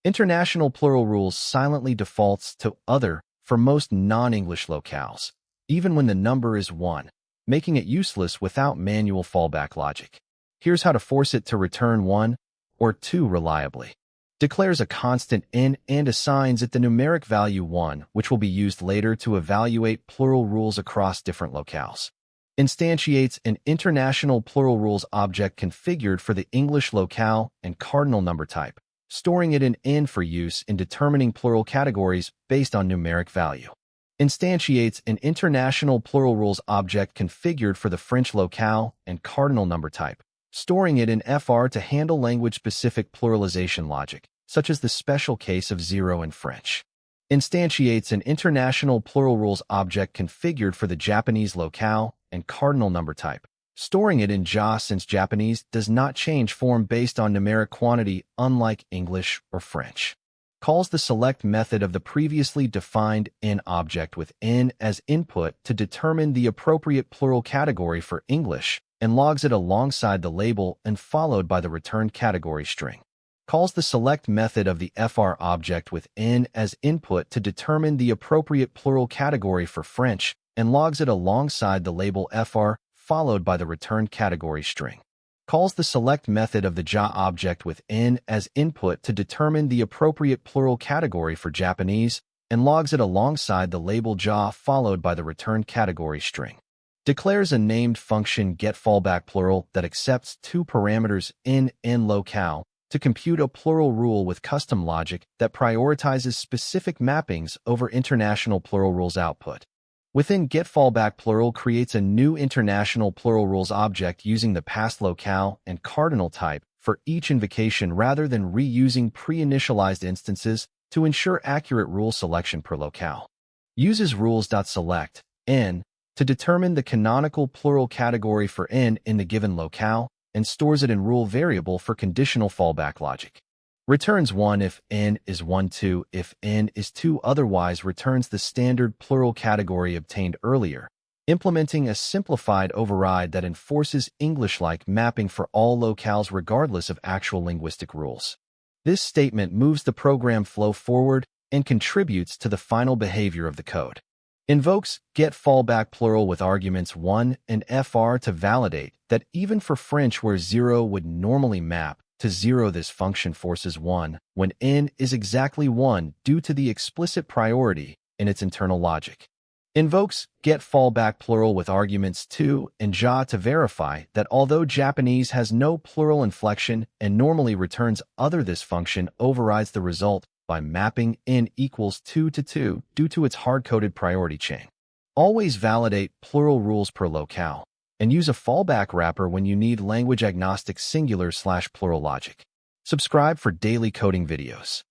International plural rules silently defaults to other for most non-English locales, even when the number is 1, making it useless without manual fallback logic. Here's how to force it to return 1 or 2 reliably. Declares a constant in and assigns it the numeric value 1, which will be used later to evaluate plural rules across different locales. Instantiates an international plural rules object configured for the English locale and cardinal number type, storing it in n for use in determining plural categories based on numeric value. Instantiates an international plural rules object configured for the French locale and cardinal number type, storing it in fr to handle language-specific pluralization logic, such as the special case of 0 in French. Instantiates an international plural rules object configured for the Japanese locale and cardinal number type, storing it in ja since Japanese does not change form based on numeric quantity unlike English or French. Calls the select method of the previously defined in object with n as input to determine the appropriate plural category for English and logs it alongside the label and followed by the returned category string. Calls the select method of the fr object with n as input to determine the appropriate plural category for French and logs it alongside the label fr followed by the returned category string. Calls the select method of the ja object with n as input to determine the appropriate plural category for Japanese and logs it alongside the label ja followed by the returned category string. Declares a named function getFallbackPlural that accepts 2 parameters in and locale to compute a plural rule with custom logic that prioritizes specific mappings over international plural rules output. Within getFallbackPlural creates a new international plural rules object using the past locale and cardinal type for each invocation rather than reusing pre-initialized instances to ensure accurate rule selection per locale. Uses rules.select n to determine the canonical plural category for n in the given locale and stores it in rule variable for conditional fallback logic. Returns 1 if n is 1, 2 if n is 2, otherwise returns the standard plural category obtained earlier, implementing a simplified override that enforces English-like mapping for all locales regardless of actual linguistic rules. This statement moves the program flow forward and contributes to the final behavior of the code. Invokes getFallbackPlural with arguments 1 and fr to validate that even for French where 0 would normally map to 0, this function forces 1 when n is exactly 1 due to the explicit priority in its internal logic. Invokes getFallbackPlural with arguments 2 and ja to verify that although Japanese has no plural inflection and normally returns other, this function overrides the result by mapping n equals 2 to 2 due to its hard-coded priority chain. Always validate plural rules per locale, and use a fallback wrapper when you need language-agnostic singular/plural logic. Subscribe for daily coding videos.